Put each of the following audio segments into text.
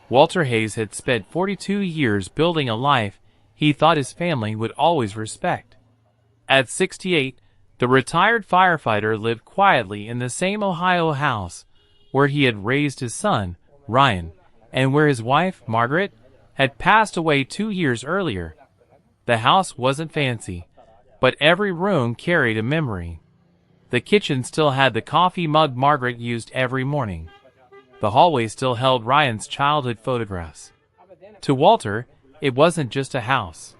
Walter Hayes had spent 42 years building a life he thought his family would always respect. At 68, the retired firefighter lived quietly in the same Ohio house where he had raised his son, Ryan, and where his wife, Margaret, had passed away 2 years earlier. The house wasn't fancy, but every room carried a memory. The kitchen still had the coffee mug Margaret used every morning. The hallway still held Ryan's childhood photographs. To Walter, it wasn't just a house.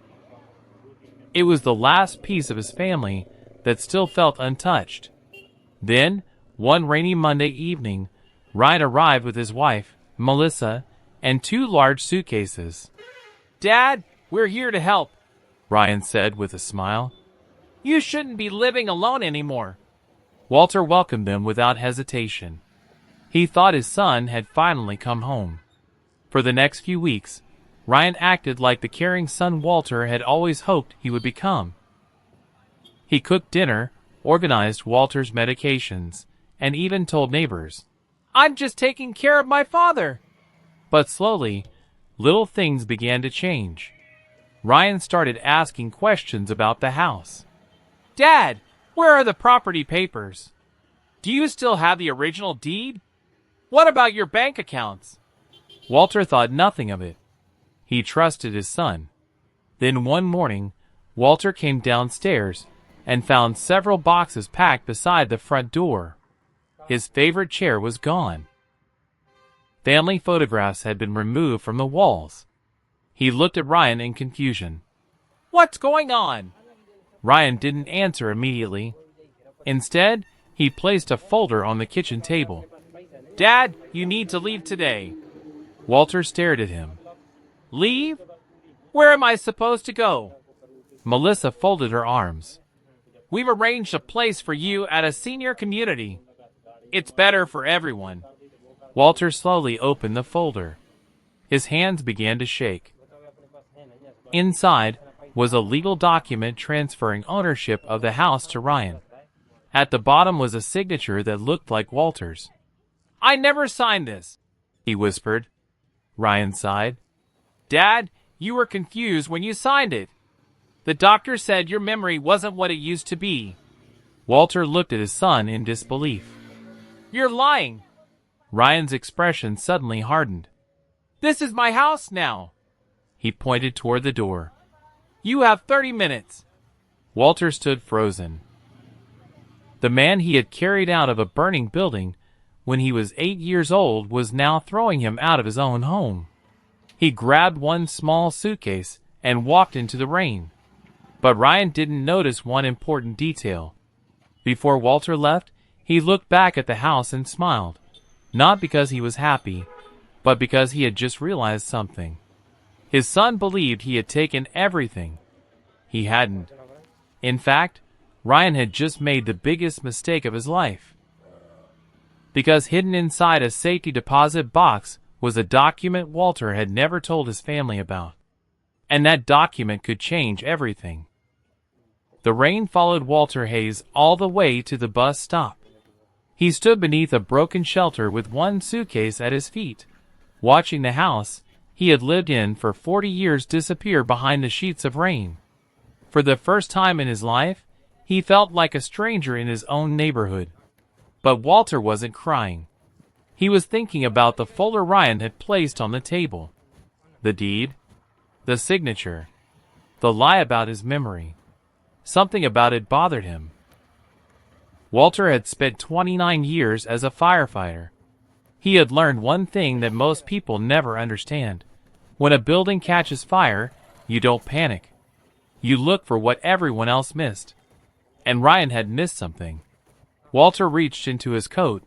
It was the last piece of his family that still felt untouched. Then, one rainy Monday evening, Ryan arrived with his wife, Melissa, and 2 large suitcases. "Dad, we're here to help," Ryan said with a smile. "You shouldn't be living alone anymore." Walter welcomed them without hesitation. He thought his son had finally come home. For the next few weeks, Ryan acted like the caring son Walter had always hoped he would become. He cooked dinner, organized Walter's medications, and even told neighbors, "I'm just taking care of my father." But slowly, little things began to change. Ryan started asking questions about the house. "Dad, where are the property papers? Do you still have the original deed? What about your bank accounts?" Walter thought nothing of it. He trusted his son. Then one morning, Walter came downstairs and found several boxes packed beside the front door. His favorite chair was gone. Family photographs had been removed from the walls. He looked at Ryan in confusion. "What's going on?" Ryan didn't answer immediately. Instead, he placed a folder on the kitchen table. "Dad, you need to leave today." Walter stared at him. "Leave? Where am I supposed to go?" Melissa folded her arms. "We've arranged a place for you at a senior community. It's better for everyone." Walter slowly opened the folder. His hands began to shake. Inside was a legal document transferring ownership of the house to Ryan. At the bottom was a signature that looked like Walter's. "I never signed this," he whispered. Ryan sighed. "Dad, you were confused when you signed it. The doctor said your memory wasn't what it used to be." Walter looked at his son in disbelief. "You're lying." Ryan's expression suddenly hardened. "This is my house now." He pointed toward the door. "You have 30 minutes." Walter stood frozen. The man he had carried out of a burning building when he was 8 years old was now throwing him out of his own home. He grabbed one small suitcase and walked into the rain. But Ryan didn't notice one important detail. Before Walter left, he looked back at the house and smiled, not because he was happy, but because he had just realized something. His son believed he had taken everything. He hadn't. In fact, Ryan had just made the biggest mistake of his life. Because hidden inside a safety deposit box was a document Walter had never told his family about. And that document could change everything. The rain followed Walter Hayes all the way to the bus stop. He stood beneath a broken shelter with one suitcase at his feet, watching the house he had lived in for 40 years disappear behind the sheets of rain. For the first time in his life, he felt like a stranger in his own neighborhood. But Walter wasn't crying. He was thinking about the folder Ryan had placed on the table. The deed, the signature, the lie about his memory. Something about it bothered him. Walter had spent 29 years as a firefighter. He had learned one thing that most people never understand. When a building catches fire, you don't panic. You look for what everyone else missed. And Ryan had missed something. Walter reached into his coat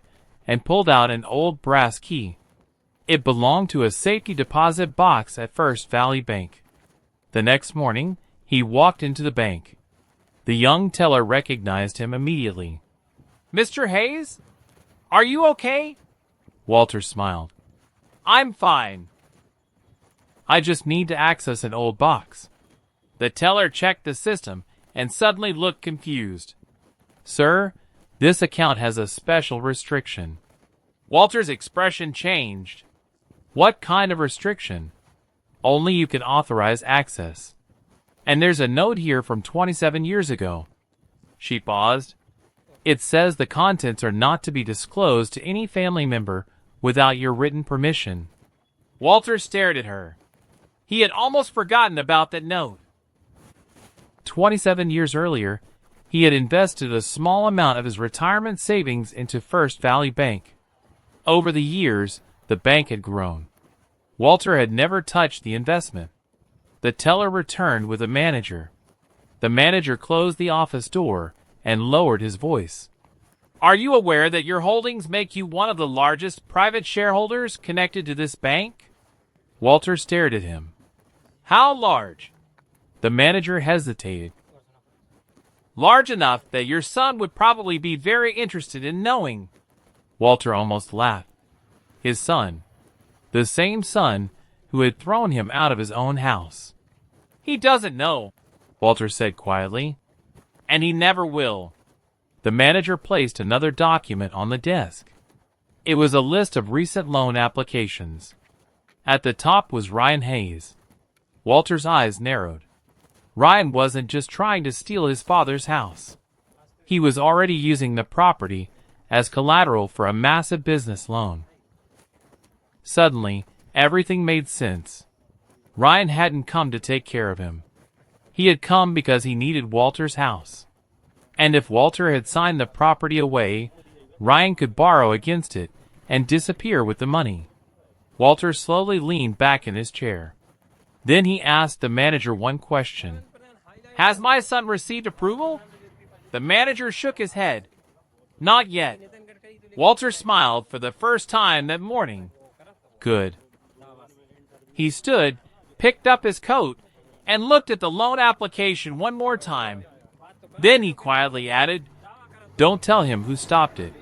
and pulled out an old brass key. It belonged to a safety deposit box at First Valley Bank. The next morning, he walked into the bank. The young teller recognized him immediately. "Mr. Hayes? Are you okay?" Walter smiled. "I'm fine. I just need to access an old box." The teller checked the system and suddenly looked confused. "Sir, this account has a special restriction." Walter's expression changed. What kind of restriction? Only you can authorize access. And there's a note here from 27 years ago. She paused. It says the contents are not to be disclosed to any family member without your written permission. Walter stared at her. He had almost forgotten about that note. 27 years earlier, he had invested a small amount of his retirement savings into First Valley Bank. Over the years, the bank had grown. Walter had never touched the investment. The teller returned with a manager. The manager closed the office door and lowered his voice. Are you aware that your holdings make you one of the largest private shareholders connected to this bank? Walter stared at him. How large? The manager hesitated. Large enough that your son would probably be very interested in knowing. Walter almost laughed. His son. The same son who had thrown him out of his own house. He doesn't know, Walter said quietly. And he never will. The manager placed another document on the desk. It was a list of recent loan applications. At the top was Ryan Hayes. Walter's eyes narrowed. Ryan wasn't just trying to steal his father's house. He was already using the property as collateral for a massive business loan. Suddenly, everything made sense. Ryan hadn't come to take care of him. He had come because he needed Walter's house. And if Walter had signed the property away, Ryan could borrow against it and disappear with the money. Walter slowly leaned back in his chair. Then he asked the manager one question. Has my son received approval? The manager shook his head. Not yet. Walter smiled for the first time that morning. Good. He stood, picked up his coat, and looked at the loan application one more time. Then he quietly added, Don't tell him who stopped it.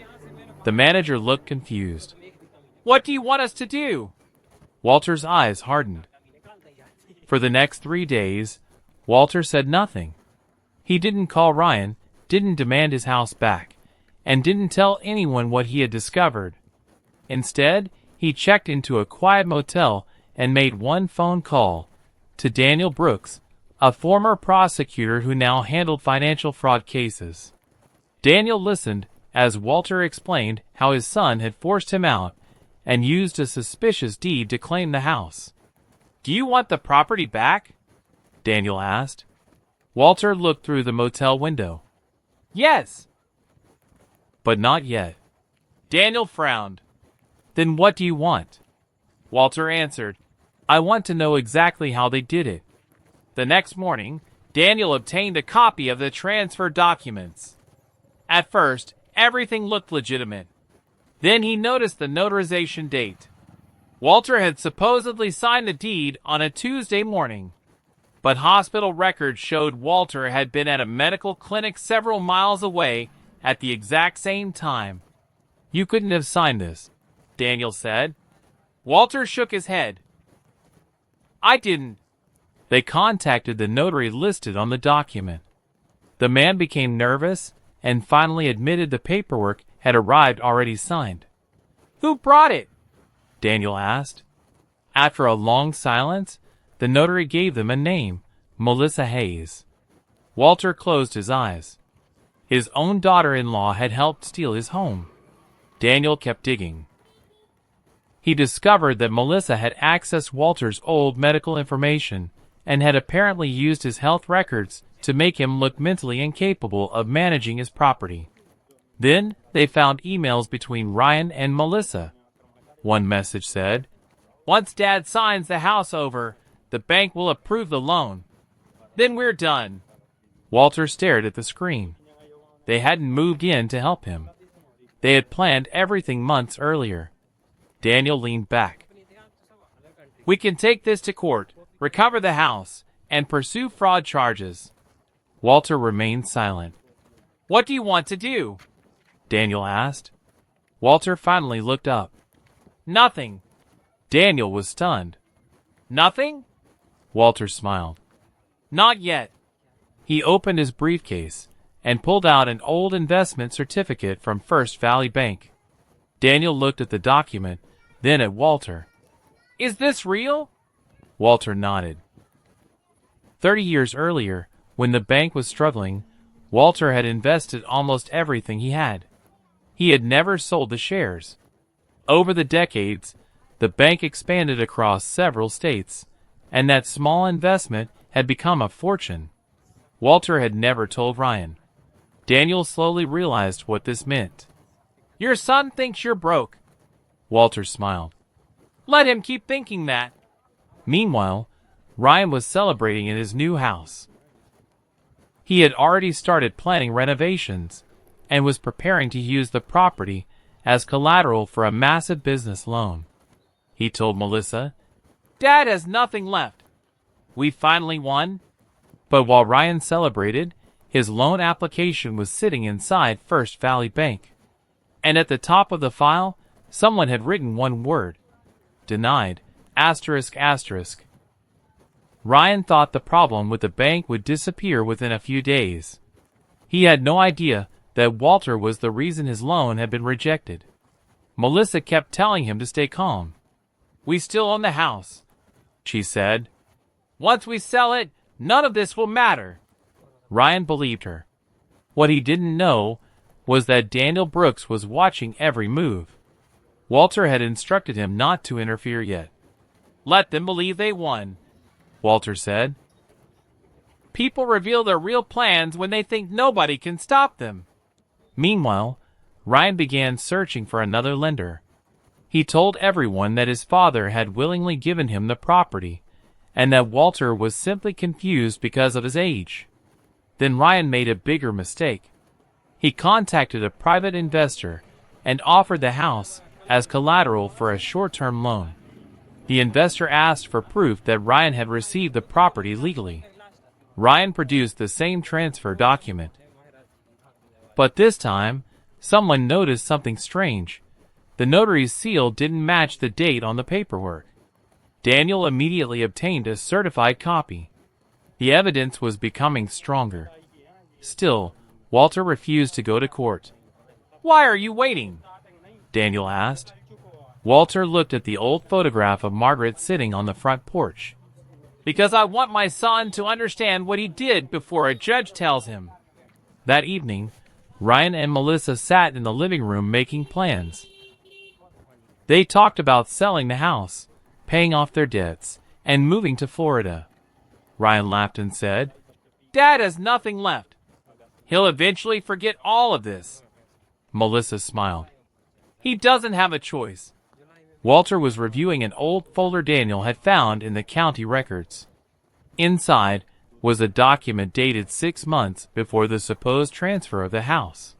The manager looked confused. What do you want us to do? Walter's eyes hardened. For the next 3 days, Walter said nothing. He didn't call Ryan, didn't demand his house back, and didn't tell anyone what he had discovered. Instead, he checked into a quiet motel and made one phone call to Daniel Brooks, a former prosecutor who now handled financial fraud cases. Daniel listened as Walter explained how his son had forced him out and used a suspicious deed to claim the house. Do you want the property back? Daniel asked. Walter looked through the motel window. Yes. But not yet. Daniel frowned. Then what do you want? Walter answered, I want to know exactly how they did it. The next morning, Daniel obtained a copy of the transfer documents. At first, everything looked legitimate. Then he noticed the notarization date. Walter had supposedly signed the deed on a Tuesday morning, but hospital records showed Walter had been at a medical clinic several miles away at the exact same time. You couldn't have signed this, Daniel said. Walter shook his head. I didn't. They contacted the notary listed on the document. The man became nervous and finally admitted the paperwork had arrived already signed. Who brought it? Daniel asked. After a long silence, the notary gave them a name, Melissa Hayes. Walter closed his eyes. His own daughter-in-law had helped steal his home. Daniel kept digging. He discovered that Melissa had accessed Walter's old medical information and had apparently used his health records to make him look mentally incapable of managing his property. Then they found emails between Ryan and Melissa. One message said, Once Dad signs the house over, the bank will approve the loan. Then we're done. Walter stared at the screen. They hadn't moved in to help him. They had planned everything months earlier. Daniel leaned back. We can take this to court, recover the house, and pursue fraud charges. Walter remained silent. What do you want to do? Daniel asked. Walter finally looked up. Nothing. Daniel was stunned. Nothing? Walter smiled. Not yet. He opened his briefcase and pulled out an old investment certificate from First Valley Bank. Daniel looked at the document, then at Walter. Is this real? Walter nodded. 30 years earlier, when the bank was struggling, Walter had invested almost everything he had. He had never sold the shares. Over the decades, the bank expanded across several states, and that small investment had become a fortune. Walter had never told Ryan. Daniel slowly realized what this meant. Your son thinks you're broke. Walter smiled. Let him keep thinking that. Meanwhile, Ryan was celebrating in his new house. He had already started planning renovations and was preparing to use the property as collateral for a massive business loan. He told Melissa, Dad has nothing left. We finally won. But while Ryan celebrated, his loan application was sitting inside First Valley Bank. And at the top of the file, someone had written one word. Denied, asterisk asterisk. Ryan thought the problem with the bank would disappear within a few days. He had no idea that Walter was the reason his loan had been rejected. Melissa kept telling him to stay calm. We still own the house, she said. Once we sell it, none of this will matter. Ryan believed her. What he didn't know was that Daniel Brooks was watching every move. Walter had instructed him not to interfere yet. Let them believe they won, Walter said. People reveal their real plans when they think nobody can stop them. Meanwhile, Ryan began searching for another lender. He told everyone that his father had willingly given him the property, and that Walter was simply confused because of his age. Then Ryan made a bigger mistake. He contacted a private investor and offered the house as collateral for a short-term loan. The investor asked for proof that Ryan had received the property legally. Ryan produced the same transfer document. But this time, someone noticed something strange. The notary's seal didn't match the date on the paperwork. Daniel immediately obtained a certified copy. The evidence was becoming stronger. Still, Walter refused to go to court. Why are you waiting? Daniel asked. Walter looked at the old photograph of Margaret sitting on the front porch. Because I want my son to understand what he did before a judge tells him. That evening, Ryan and Melissa sat in the living room making plans. They talked about selling the house, paying off their debts, and moving to Florida. Ryan laughed and said, Dad has nothing left. He'll eventually forget all of this. Melissa smiled. He doesn't have a choice. Walter was reviewing an old folder Daniel had found in the county records. Inside was a document dated 6 months before the supposed transfer of the house.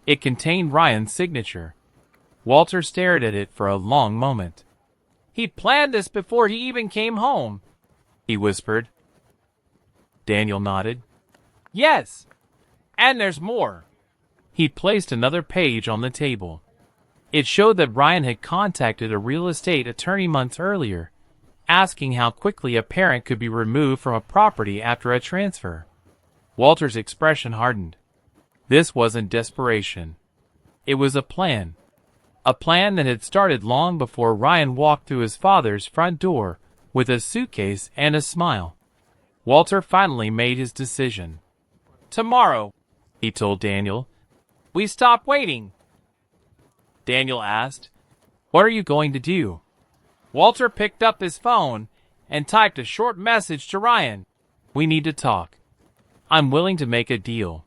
It contained Ryan's signature. Walter stared at it for a long moment. He planned this before he even came home, he whispered. Daniel nodded. Yes, and there's more. He placed another page on the table. It showed that Ryan had contacted a real estate attorney months earlier, asking how quickly a parent could be removed from a property after a transfer. Walter's expression hardened. This wasn't desperation. It was a plan. A plan that had started long before Ryan walked through his father's front door with a suitcase and a smile. Walter finally made his decision. Tomorrow, he told Daniel. We stop waiting. Daniel asked, What are you going to do? Walter picked up his phone and typed a short message to Ryan. We need to talk. I'm willing to make a deal.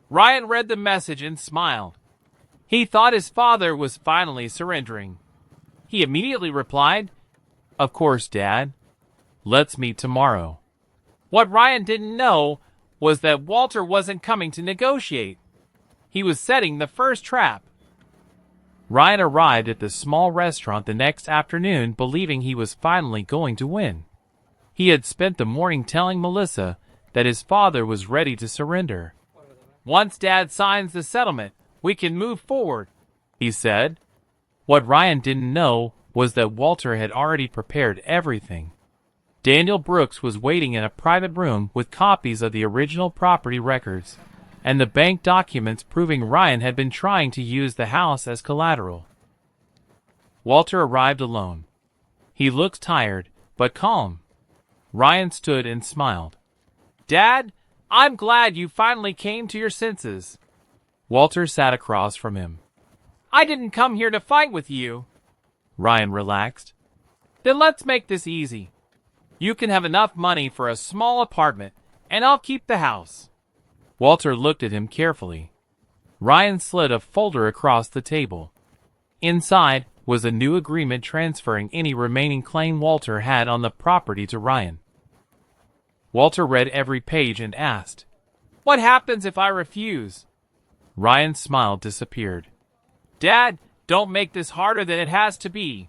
Ryan read the message and smiled. He thought his father was finally surrendering. He immediately replied, Of course, Dad. Let's meet tomorrow. What Ryan didn't know was that Walter wasn't coming to negotiate. He was setting the first trap. Ryan arrived at the small restaurant the next afternoon believing he was finally going to win. He had spent the morning telling Melissa that his father was ready to surrender. Once Dad signs the settlement, we can move forward, he said. What Ryan didn't know was that Walter had already prepared everything. Daniel Brooks was waiting in a private room with copies of the original property records and the bank documents proving Ryan had been trying to use the house as collateral. Walter arrived alone. He looked tired, but calm. Ryan stood and smiled. Dad, I'm glad you finally came to your senses. Walter sat across from him. I didn't come here to fight with you. Ryan relaxed. Then let's make this easy. You can have enough money for a small apartment, and I'll keep the house. Walter looked at him carefully. Ryan slid a folder across the table. Inside was a new agreement transferring any remaining claim Walter had on the property to Ryan. Walter read every page and asked, What happens if I refuse? Ryan's smile disappeared. Dad, don't make this harder than it has to be.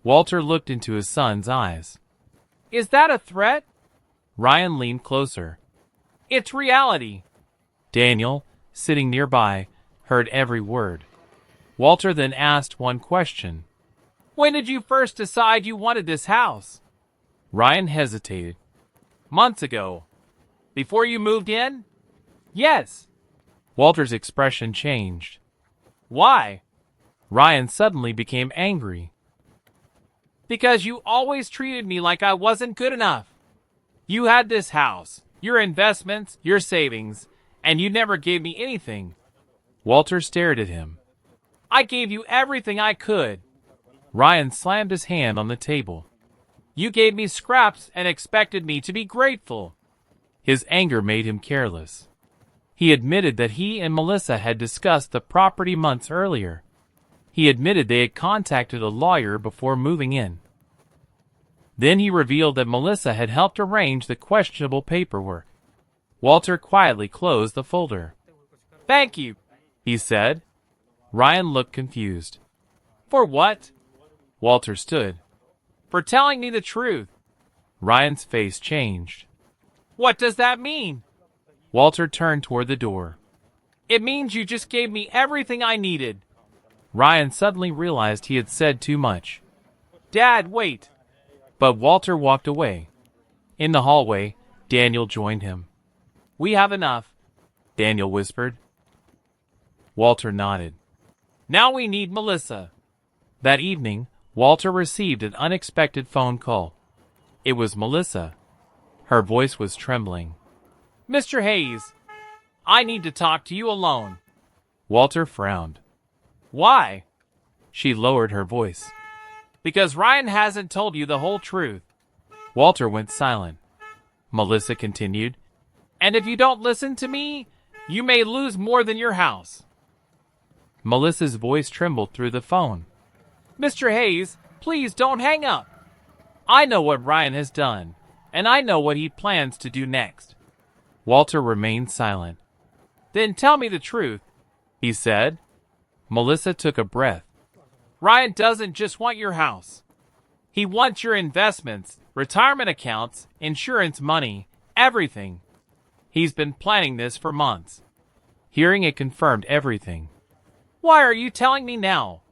Walter looked into his son's eyes. Is that a threat? Ryan leaned closer. It's reality. Daniel, sitting nearby, heard every word. Walter then asked one question. When did you first decide you wanted this house? Ryan hesitated. Months ago. Before you moved in? Yes. Walter's expression changed. Why? Ryan suddenly became angry. Because you always treated me like I wasn't good enough. You had this house, your investments, your savings, and you never gave me anything. Walter stared at him. I gave you everything I could. Ryan slammed his hand on the table. You gave me scraps and expected me to be grateful. His anger made him careless. He admitted that he and Melissa had discussed the property months earlier. He admitted they had contacted a lawyer before moving in. Then he revealed that Melissa had helped arrange the questionable paperwork. Walter quietly closed the folder. Thank you, he said. Ryan looked confused. For what? Walter stood. For telling me the truth. Ryan's face changed. What does that mean? Walter turned toward the door. It means you just gave me everything I needed. Ryan suddenly realized he had said too much. Dad, wait. But Walter walked away. In the hallway, Daniel joined him. We have enough, Daniel whispered. Walter nodded. Now we need Melissa. That evening, Walter received an unexpected phone call. It was Melissa. Her voice was trembling. Mr. Hayes, I need to talk to you alone. Walter frowned. Why? She lowered her voice. Because Ryan hasn't told you the whole truth. Walter went silent. Melissa continued. And if you don't listen to me, you may lose more than your house. Melissa's voice trembled through the phone. Mr. Hayes, please don't hang up. I know what Ryan has done, and I know what he plans to do next. Walter remained silent. Then tell me the truth, he said. Melissa took a breath. Ryan doesn't just want your house. He wants your investments, retirement accounts, insurance money, everything. He's been planning this for months. Hearing it confirmed everything. Why are you telling me now?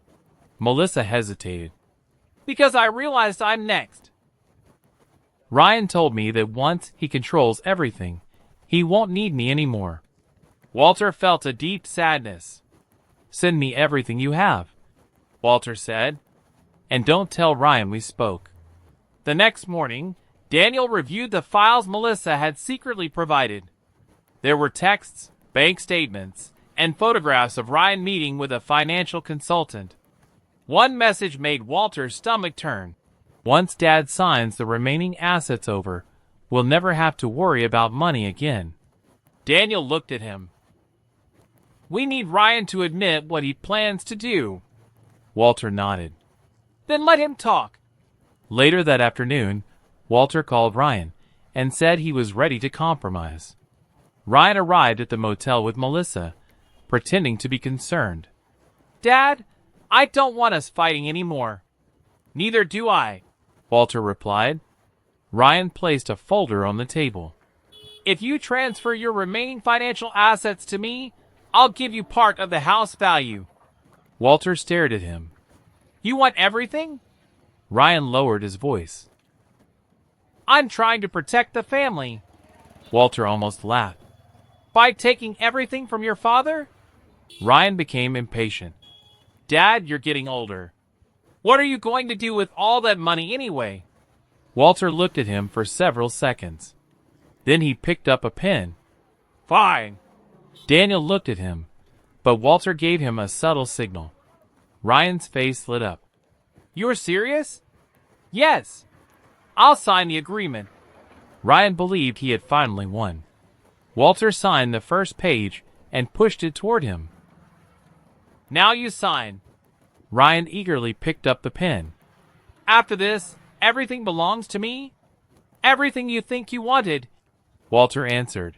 Melissa hesitated. Because I realized I'm next. Ryan told me that once he controls everything, he won't need me anymore. Walter felt a deep sadness. Send me everything you have, Walter said. And don't tell Ryan we spoke. The next morning, Daniel reviewed the files Melissa had secretly provided. There were texts, bank statements, and photographs of Ryan meeting with a financial consultant. One message made Walter's stomach turn. Once Dad signs the remaining assets over, we'll never have to worry about money again. Daniel looked at him. We need Ryan to admit what he plans to do. Walter nodded. Then let him talk. Later that afternoon, Walter called Ryan and said he was ready to compromise. Ryan arrived at the motel with Melissa, pretending to be concerned. Dad, I don't want us fighting anymore. Neither do I, Walter replied. Ryan placed a folder on the table. If you transfer your remaining financial assets to me, I'll give you part of the house value. Walter stared at him. You want everything? Ryan lowered his voice. I'm trying to protect the family. Walter almost laughed. By taking everything from your father? Ryan became impatient. Dad, you're getting older. What are you going to do with all that money anyway? Walter looked at him for several seconds. Then he picked up a pen. Fine. Daniel looked at him, but Walter gave him a subtle signal. Ryan's face lit up. You're serious? Yes. I'll sign the agreement. Ryan believed he had finally won. Walter signed the first page and pushed it toward him. Now you sign. Ryan eagerly picked up the pen. After this, everything belongs to me? Everything you think you wanted, Walter answered.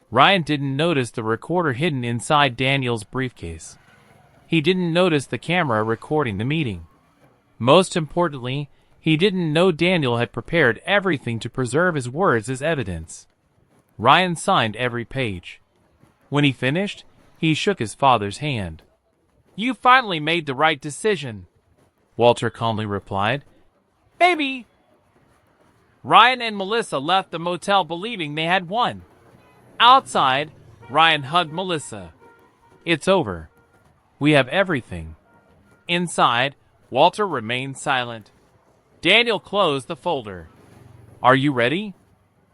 Ryan didn't notice the recorder hidden inside Daniel's briefcase. He didn't notice the camera recording the meeting. Most importantly, he didn't know Daniel had prepared everything to preserve his words as evidence. Ryan signed every page. When he finished, he shook his father's hand. You finally made the right decision, Walter calmly replied. Baby! Ryan and Melissa left the motel believing they had won. Outside, Ryan hugged Melissa. It's over. We have everything. Inside, Walter remained silent. Daniel closed the folder. Are you ready?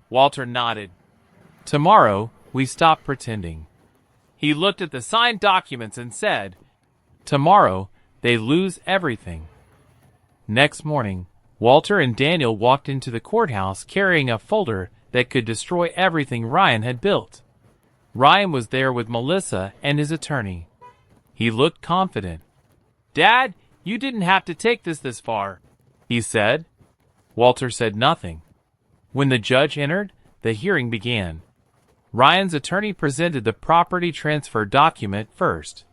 Walter nodded. Tomorrow, we stop pretending. He looked at the signed documents and said, Tomorrow, they lose everything. Next morning, Walter and Daniel walked into the courthouse carrying a folder that could destroy everything Ryan had built. Ryan was there with Melissa and his attorney. He looked confident. Dad, you didn't have to take this far, he said. Walter said nothing. When the judge entered, the hearing began. Ryan's attorney presented the property transfer document first.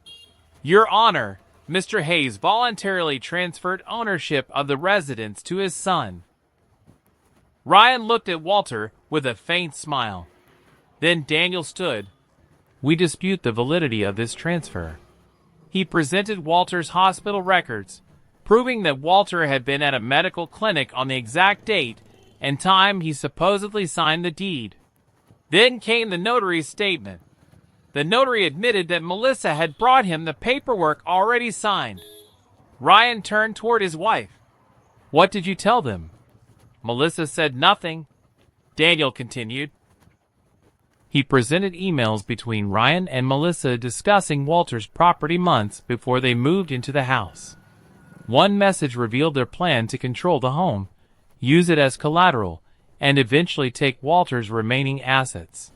Your Honor, Mr. Hayes voluntarily transferred ownership of the residence to his son. Ryan looked at Walter with a faint smile. Then Daniel stood. We dispute the validity of this transfer. He presented Walter's hospital records, proving that Walter had been at a medical clinic on the exact date and time he supposedly signed the deed. Then came the notary's statement. The notary admitted that Melissa had brought him the paperwork already signed. Ryan turned toward his wife. What did you tell them? Melissa said nothing. Daniel continued. He presented emails between Ryan and Melissa discussing Walter's property months before they moved into the house. One message revealed their plan to control the home, use it as collateral, and eventually take Walter's remaining assets.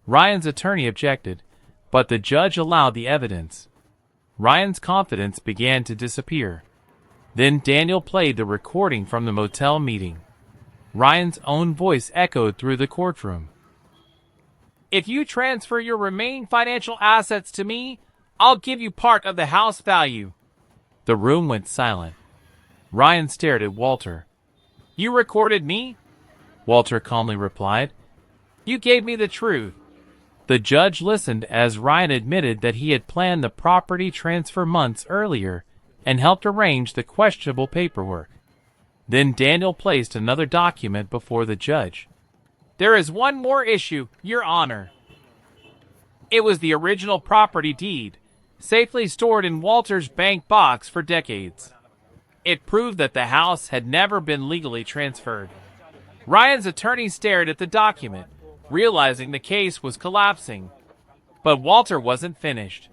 Ryan's attorney objected, but the judge allowed the evidence. Ryan's confidence began to disappear. Then Daniel played the recording from the motel meeting. Ryan's own voice echoed through the courtroom. If you transfer your remaining financial assets to me, I'll give you part of the house value. The room went silent. Ryan stared at Walter. You recorded me? Walter calmly replied. You gave me the truth. The judge listened as Ryan admitted that he had planned the property transfer months earlier and helped arrange the questionable paperwork. Then Daniel placed another document before the judge. There is one more issue, Your Honor. It was the original property deed, safely stored in Walter's bank box for decades. It proved that the house had never been legally transferred. Ryan's attorney stared at the document, realizing the case was collapsing. But Walter wasn't finished.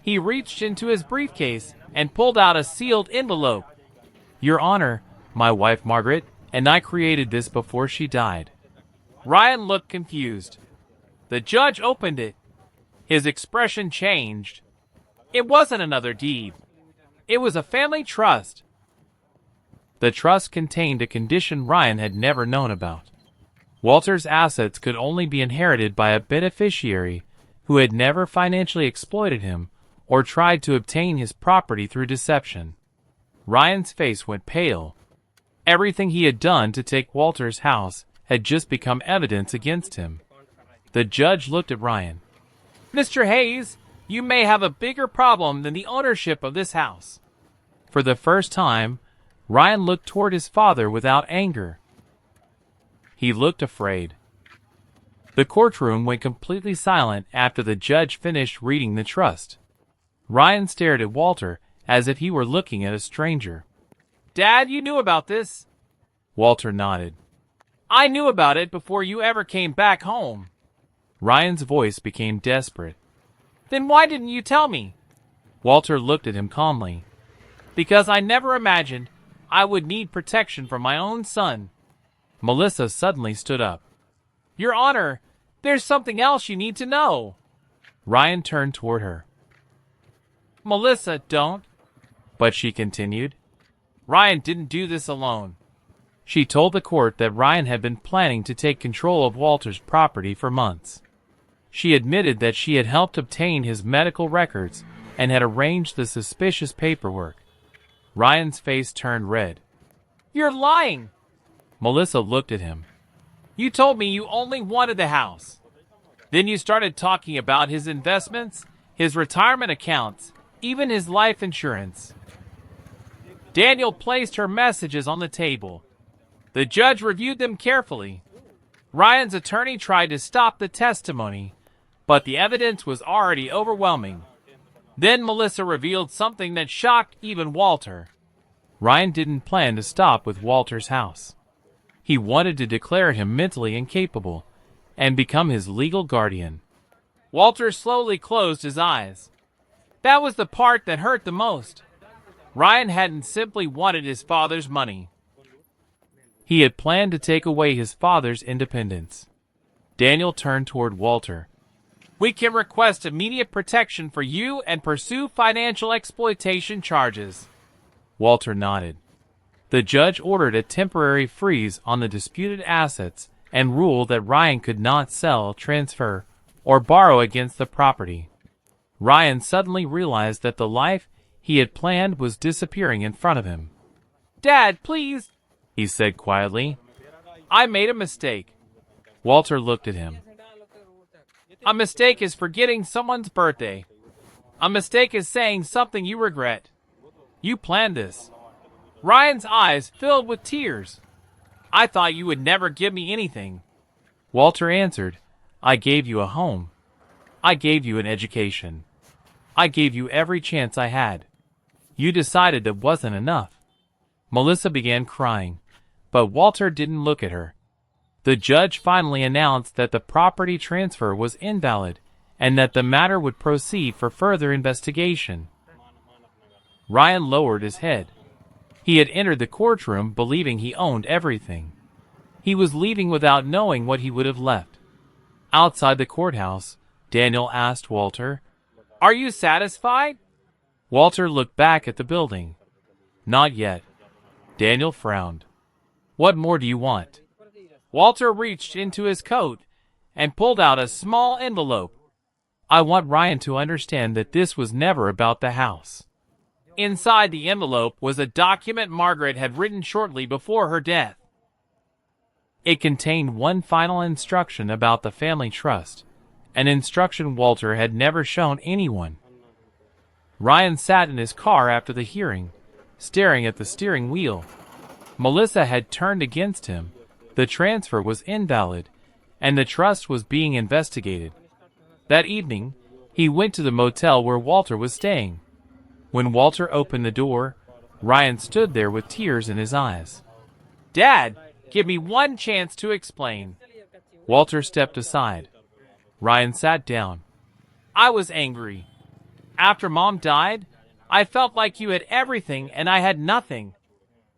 He reached into his briefcase and pulled out a sealed envelope. Your Honor, my wife Margaret and I created this before she died. Ryan looked confused. The judge opened it. His expression changed. It wasn't another deed. It was a family trust. The trust contained a condition Ryan had never known about. Walter's assets could only be inherited by a beneficiary who had never financially exploited him or tried to obtain his property through deception. Ryan's face went pale. Everything he had done to take Walter's house had just become evidence against him. The judge looked at Ryan. Mr. Hayes, you may have a bigger problem than the ownership of this house. For the first time, Ryan looked toward his father without anger. He looked afraid. The courtroom went completely silent after the judge finished reading the trust. Ryan stared at Walter as if he were looking at a stranger. Dad, you knew about this? Walter nodded. I knew about it before you ever came back home. Ryan's voice became desperate. Then why didn't you tell me? Walter looked at him calmly. Because I never imagined I would need protection from my own son. Melissa suddenly stood up. Your Honor, there's something else you need to know. Ryan turned toward her. Melissa, don't. But she continued. Ryan didn't do this alone. She told the court that Ryan had been planning to take control of Walter's property for months. She admitted that she had helped obtain his medical records and had arranged the suspicious paperwork. Ryan's face turned red. You're lying! Melissa looked at him. You told me you only wanted the house. Then you started talking about his investments, his retirement accounts, even his life insurance. Daniel placed her messages on the table. The judge reviewed them carefully. Ryan's attorney tried to stop the testimony, but the evidence was already overwhelming. Then Melissa revealed something that shocked even Walter. Ryan didn't plan to stop with Walter's house. He wanted to declare him mentally incapable and become his legal guardian. Walter slowly closed his eyes. That was the part that hurt the most. Ryan hadn't simply wanted his father's money. He had planned to take away his father's independence. Daniel turned toward Walter. We can request immediate protection for you and pursue financial exploitation charges. Walter nodded. The judge ordered a temporary freeze on the disputed assets and ruled that Ryan could not sell, transfer, or borrow against the property. Ryan suddenly realized that the life he had planned was disappearing in front of him. Dad, please, he said quietly. I made a mistake. Walter looked at him. A mistake is forgetting someone's birthday. A mistake is saying something you regret. You planned this. Ryan's eyes filled with tears. I thought you would never give me anything. Walter answered, I gave you a home. I gave you an education. I gave you every chance I had. You decided that wasn't enough. Melissa began crying, but Walter didn't look at her. The judge finally announced that the property transfer was invalid and that the matter would proceed for further investigation. Ryan lowered his head. He had entered the courtroom believing he owned everything. He was leaving without knowing what he would have left. Outside the courthouse, Daniel asked Walter, Are you satisfied? Walter looked back at the building. Not yet. Daniel frowned. What more do you want? Walter reached into his coat and pulled out a small envelope. I want Ryan to understand that this was never about the house. Inside the envelope was a document Margaret had written shortly before her death. It contained one final instruction about the family trust, an instruction Walter had never shown anyone. Ryan sat in his car after the hearing, staring at the steering wheel. Melissa had turned against him, the transfer was invalid, and the trust was being investigated. That evening, he went to the motel where Walter was staying. When Walter opened the door, Ryan stood there with tears in his eyes. Dad, give me one chance to explain. Walter stepped aside. Ryan sat down. I was angry. After Mom died, I felt like you had everything and I had nothing.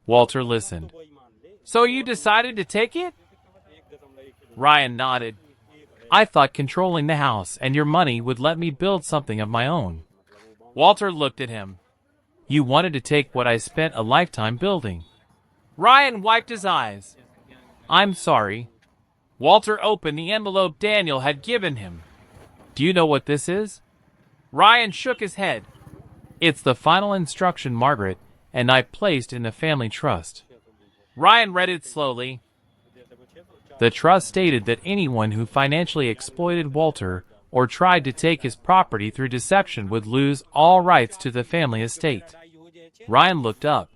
Walter listened. So you decided to take it? Ryan nodded. I thought controlling the house and your money would let me build something of my own. Walter looked at him. You wanted to take what I spent a lifetime building. Ryan wiped his eyes. I'm sorry. Walter opened the envelope Daniel had given him. Do you know what this is? Ryan shook his head. It's the final instruction Margaret and I placed in the family trust. Ryan read it slowly. The trust stated that anyone who financially exploited Walter or tried to take his property through deception would lose all rights to the family estate. Ryan looked up.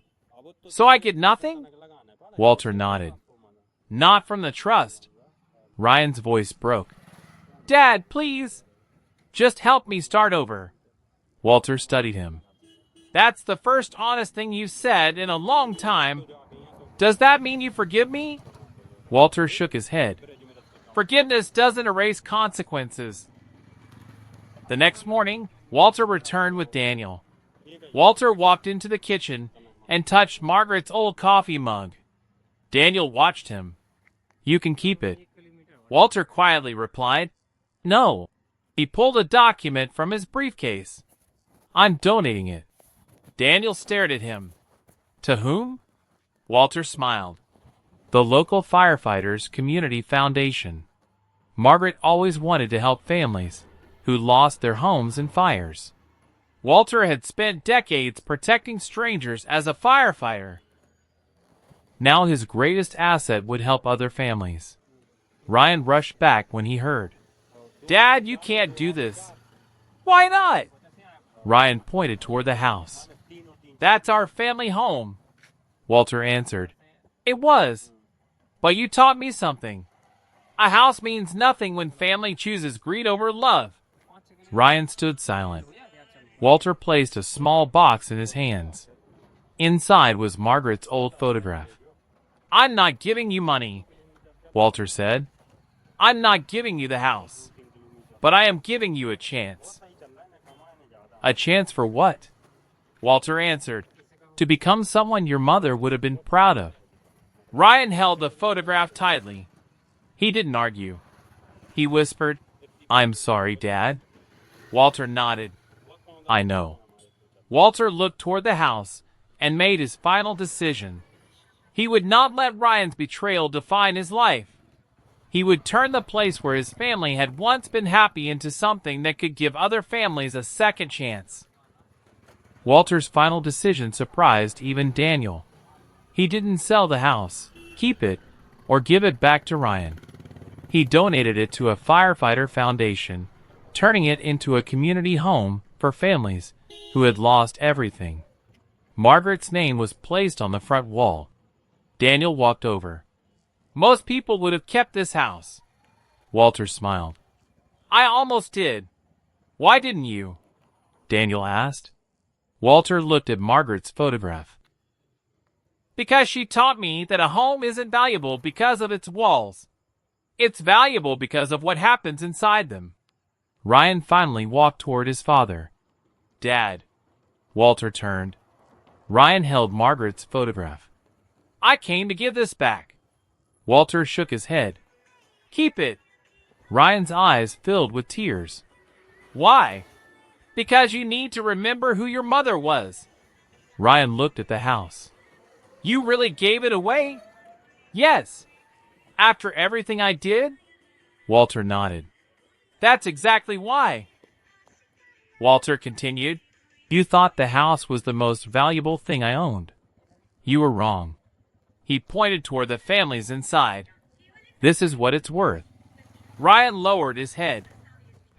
So I get nothing? Walter nodded. Not from the trust. Ryan's voice broke. Dad, please. Just help me start over. Walter studied him. That's the first honest thing you've said in a long time. Does that mean you forgive me? Walter shook his head. Forgiveness doesn't erase consequences. The next morning, Walter returned with Daniel. Walter walked into the kitchen and touched Margaret's old coffee mug. Daniel watched him. You can keep it. Walter quietly replied, No. He pulled a document from his briefcase. I'm donating it. Daniel stared at him. To whom? Walter smiled. The local firefighters' community foundation. Margaret always wanted to help families who lost their homes in fires. Walter had spent decades protecting strangers as a firefighter. Now his greatest asset would help other families. Ryan rushed back when he heard. Dad, you can't do this. Why not? Ryan pointed toward the house. That's our family home. Walter answered. It was. But you taught me something. A house means nothing when family chooses greed over love. Ryan stood silent. Walter placed a small box in his hands. Inside was Margaret's old photograph. I'm not giving you money, Walter said. I'm not giving you the house. But I am giving you a chance. A chance for what? Walter answered. To become someone your mother would have been proud of. Ryan held the photograph tightly. He didn't argue. He whispered, I'm sorry, Dad. Walter nodded. I know. Walter looked toward the house and made his final decision. He would not let Ryan's betrayal define his life. He would turn the place where his family had once been happy into something that could give other families a second chance. Walter's final decision surprised even Daniel. He didn't sell the house, keep it, or give it back to Ryan. He donated it to a firefighter foundation, turning it into a community home for families who had lost everything. Margaret's name was placed on the front wall. Daniel walked over. Most people would have kept this house. Walter smiled. I almost did. Why didn't you? Daniel asked. Walter looked at Margaret's photograph. Because she taught me that a home isn't valuable because of its walls. It's valuable because of what happens inside them. Ryan finally walked toward his father. Dad. Walter turned. Ryan held Margaret's photograph. I came to give this back. Walter shook his head. Keep it. Ryan's eyes filled with tears. Why? Because you need to remember who your mother was. Ryan looked at the house. You really gave it away? Yes. After everything I did? Walter nodded. That's exactly why. Walter continued. You thought the house was the most valuable thing I owned. You were wrong. He pointed toward the families inside. This is what it's worth. Ryan lowered his head.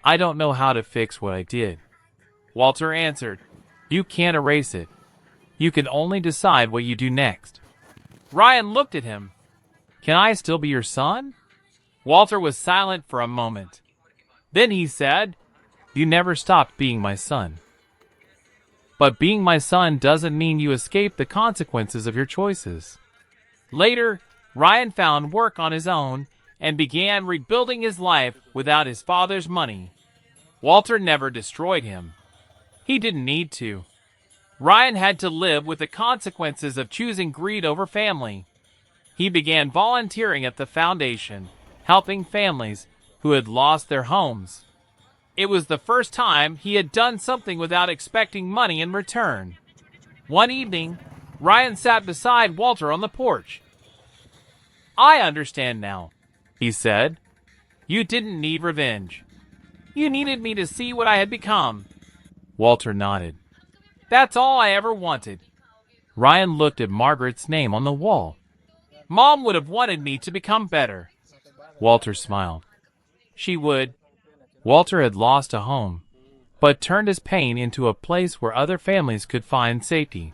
I don't know how to fix what I did. Walter answered. You can't erase it. You can only decide what you do next. Ryan looked at him. Can I still be your son? Walter was silent for a moment. Then he said, You never stopped being my son. But being my son doesn't mean you escape the consequences of your choices. Later, Ryan found work on his own and began rebuilding his life without his father's money. Walter never destroyed him. He didn't need to. Ryan had to live with the consequences of choosing greed over family. He began volunteering at the foundation, helping families who had lost their homes. It was the first time he had done something without expecting money in return. One evening, Ryan sat beside Walter on the porch. I understand now, he said. You didn't need revenge. You needed me to see what I had become. Walter nodded. That's all I ever wanted. Ryan looked at Margaret's name on the wall. Mom would have wanted me to become better. Walter smiled. She would. Walter had lost a home, but turned his pain into a place where other families could find safety.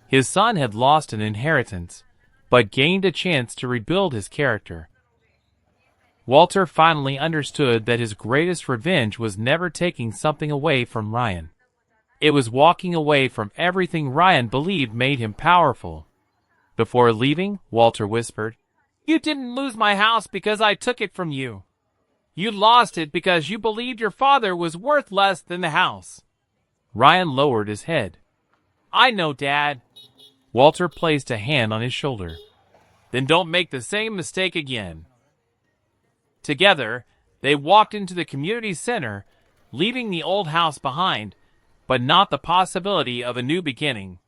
His son had lost an inheritance, but gained a chance to rebuild his character. Walter finally understood that his greatest revenge was never taking something away from Ryan. It was walking away from everything Ryan believed made him powerful. Before leaving, Walter whispered, "You didn't lose my house because I took it from you. You lost it because you believed your father was worth less than the house." Ryan lowered his head. "I know, Dad." Walter placed a hand on his shoulder. "Then don't make the same mistake again." Together, they walked into the community center, leaving the old house behind, but not the possibility of a new beginning.